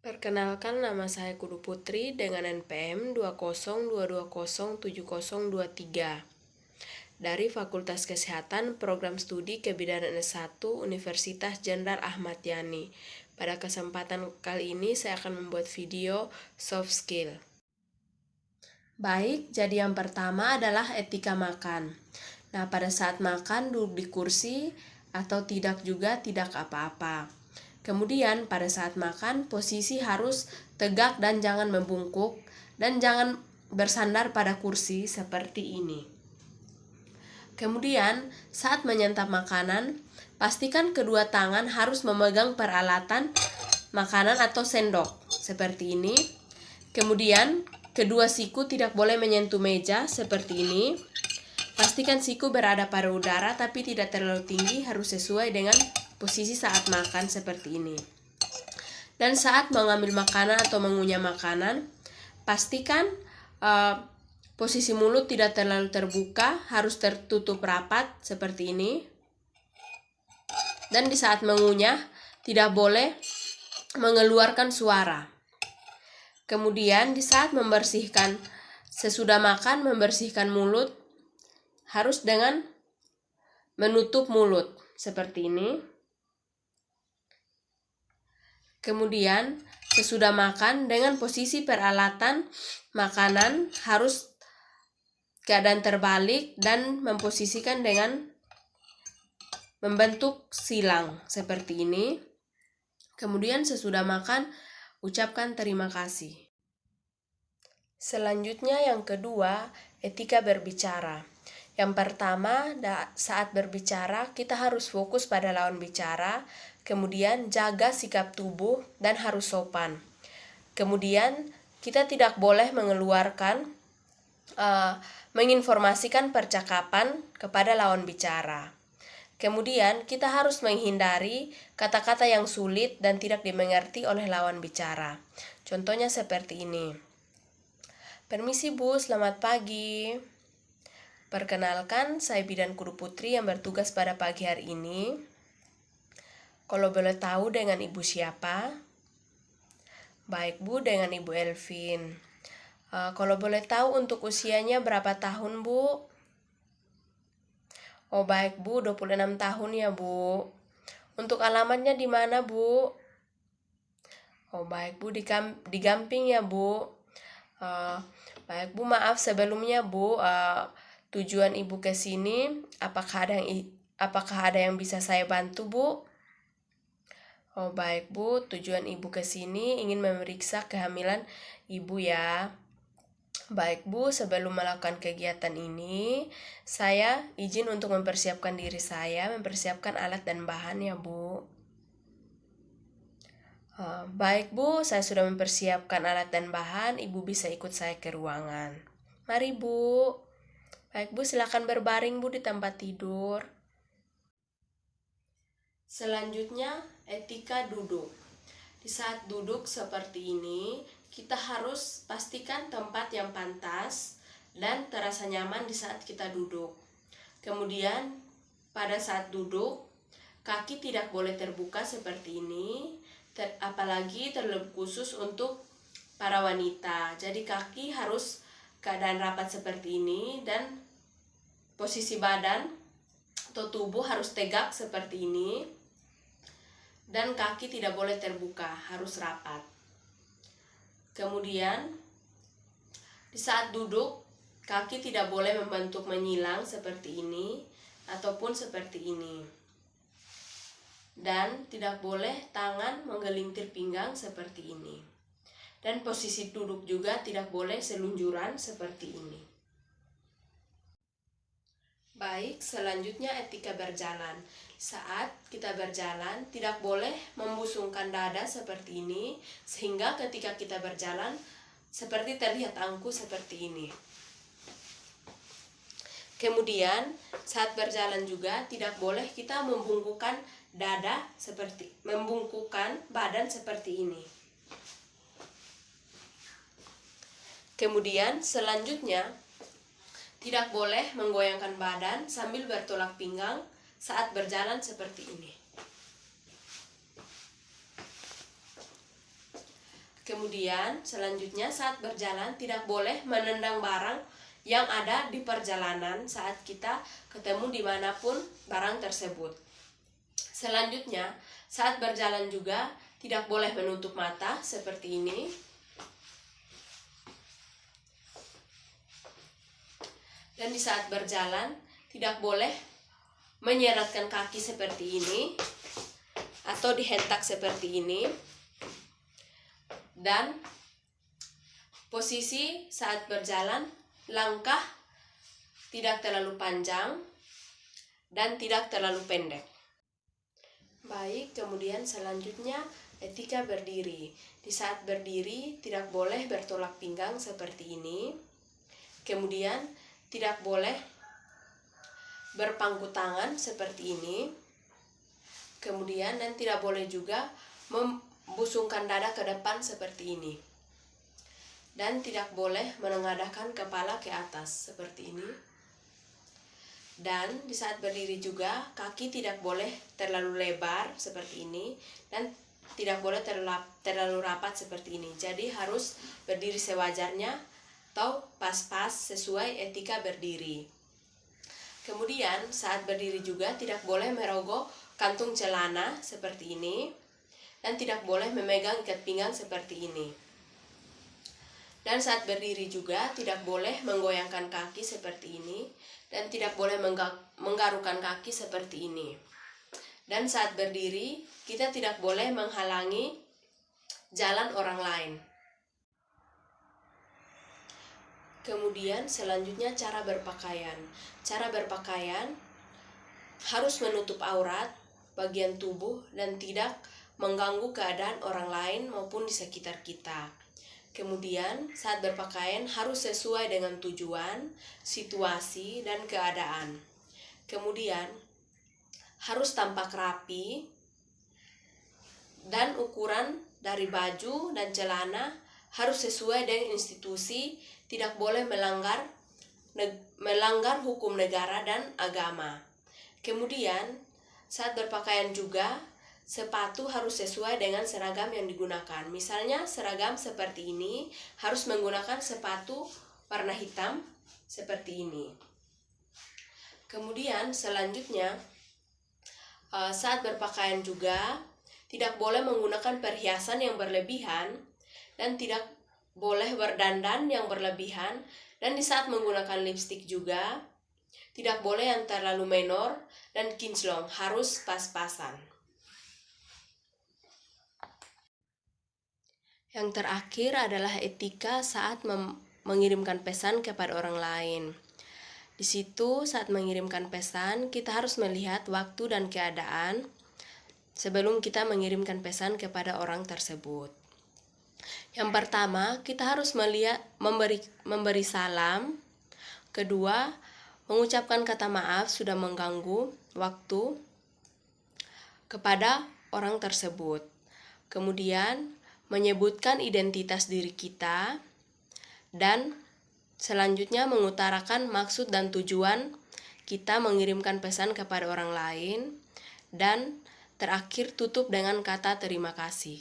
Perkenalkan, nama saya Kudu Putri dengan NPM 202207023 dari Fakultas Kesehatan Program Studi Kebidanan S1 Universitas Jenderal Ahmad Yani. Pada kesempatan kali ini saya akan membuat video soft skill. Baik, jadi yang pertama adalah etika makan. Nah, pada saat makan duduk di kursi atau tidak apa-apa. Kemudian pada saat makan posisi harus tegak dan jangan membungkuk dan jangan bersandar pada kursi seperti ini. Kemudian saat menyantap makanan, pastikan kedua tangan harus memegang peralatan makanan atau sendok seperti ini. Kemudian kedua siku tidak boleh menyentuh meja seperti ini. Pastikan siku berada pada udara tapi tidak terlalu tinggi, harus sesuai dengan posisi saat makan seperti ini. Dan saat mengambil makanan atau mengunyah makanan, pastikan posisi mulut tidak terlalu terbuka, harus tertutup rapat seperti ini. Dan di saat mengunyah tidak boleh mengeluarkan suara. Kemudian di saat membersihkan, sesudah makan membersihkan mulut harus dengan menutup mulut seperti ini. Kemudian sesudah makan dengan posisi peralatan makanan harus keadaan terbalik dan memposisikan dengan membentuk silang seperti ini. Kemudian sesudah makan ucapkan terima kasih. Selanjutnya yang kedua, etika berbicara. Yang pertama, saat berbicara kita harus fokus pada lawan bicara, kemudian jaga sikap tubuh dan harus sopan. Kemudian kita tidak boleh menginformasikan percakapan kepada lawan bicara. Kemudian kita harus menghindari kata-kata yang sulit dan tidak dimengerti oleh lawan bicara. Contohnya seperti ini. Permisi Bu, selamat pagi. Perkenalkan, saya Bidan Kudu Putri yang bertugas pada pagi hari ini. Kalau boleh tahu dengan Ibu siapa? Baik Bu, dengan Ibu Elvin. Kalau boleh tahu untuk usianya berapa tahun Bu? Oh baik Bu, 26 tahun ya Bu. Untuk alamatnya di mana Bu? Oh baik Bu, di Gamping ya Bu. Baik Bu, maaf sebelumnya Bu, tujuan Ibu ke sini, apakah ada yang bisa saya bantu Bu? Oh baik Bu, tujuan Ibu ke sini ingin memeriksa kehamilan Ibu ya. Baik Bu, sebelum melakukan kegiatan ini, saya izin untuk mempersiapkan diri saya, mempersiapkan alat dan bahan ya Bu. Baik Bu, saya sudah mempersiapkan alat dan bahan, Ibu bisa ikut saya ke ruangan. Mari Bu. Baik Bu, silakan berbaring Bu di tempat tidur. Selanjutnya, etika duduk. Di saat duduk seperti ini, kita harus pastikan tempat yang pantas dan terasa nyaman di saat kita duduk. Kemudian, pada saat duduk, kaki tidak boleh terbuka seperti ini, apalagi terlebih khusus untuk para wanita. Jadi kaki harus keadaan rapat seperti ini dan posisi badan atau tubuh harus tegak seperti ini. Dan kaki tidak boleh terbuka, harus rapat. Kemudian, di saat duduk, kaki tidak boleh membentuk menyilang seperti ini, ataupun seperti ini. Dan tidak boleh tangan menggelintir pinggang seperti ini. Dan posisi duduk juga tidak boleh selunjuran seperti ini. Baik, selanjutnya etika berjalan. Saat kita berjalan, tidak boleh membusungkan dada seperti ini, sehingga ketika kita berjalan, seperti terlihat angkuh seperti ini. Kemudian, saat berjalan juga tidak boleh kita membungkukkan badan seperti ini. Kemudian, selanjutnya, tidak boleh menggoyangkan badan sambil bertolak pinggang saat berjalan seperti ini. Kemudian selanjutnya saat berjalan tidak boleh menendang barang yang ada di perjalanan saat kita ketemu dimanapun barang tersebut. Selanjutnya saat berjalan juga tidak boleh menutup mata seperti ini. Dan di saat berjalan tidak boleh menyeratkan kaki seperti ini atau dihentak seperti ini. Dan posisi saat berjalan, langkah tidak terlalu panjang dan tidak terlalu pendek. Baik, kemudian selanjutnya etika berdiri. Di saat berdiri tidak boleh bertolak pinggang seperti ini. Kemudian tidak boleh berpangku tangan seperti ini. Kemudian dan tidak boleh juga membusungkan dada ke depan seperti ini. Dan tidak boleh menengadahkan kepala ke atas seperti ini. Dan di saat berdiri juga kaki tidak boleh terlalu lebar seperti ini dan tidak boleh terlalu rapat seperti ini. Jadi harus berdiri sewajarnya atau pas-pas sesuai etika berdiri. Kemudian saat berdiri juga tidak boleh merogoh kantung celana seperti ini dan tidak boleh memegang ikat pinggang seperti ini. Dan saat berdiri juga tidak boleh menggoyangkan kaki seperti ini dan tidak boleh menggarukkan kaki seperti ini. Dan saat berdiri kita tidak boleh menghalangi jalan orang lain. Kemudian selanjutnya cara berpakaian. Cara berpakaian harus menutup aurat, bagian tubuh dan tidak mengganggu keadaan orang lain maupun di sekitar kita. Kemudian saat berpakaian harus sesuai dengan tujuan, situasi, dan keadaan. Kemudian harus tampak rapi dan ukuran dari baju dan celana harus sesuai dengan institusi, tidak boleh melanggar hukum negara dan agama. Kemudian saat berpakaian juga sepatu harus sesuai dengan seragam yang digunakan. Misalnya seragam seperti ini harus menggunakan sepatu warna hitam seperti ini. Kemudian selanjutnya saat berpakaian juga tidak boleh menggunakan perhiasan yang berlebihan dan tidak boleh berdandan yang berlebihan. Dan di saat menggunakan lipstik juga tidak boleh yang terlalu menor dan kinclong, harus pas-pasan. Yang terakhir adalah etika saat mengirimkan pesan kepada orang lain. Di situ saat mengirimkan pesan kita harus melihat waktu dan keadaan sebelum kita mengirimkan pesan kepada orang tersebut. Yang pertama, kita harus memberi salam. Kedua, mengucapkan kata maaf sudah mengganggu waktu kepada orang tersebut. Kemudian menyebutkan identitas diri kita, dan selanjutnya mengutarakan maksud dan tujuan kita mengirimkan pesan kepada orang lain, dan terakhir tutup dengan kata terima kasih.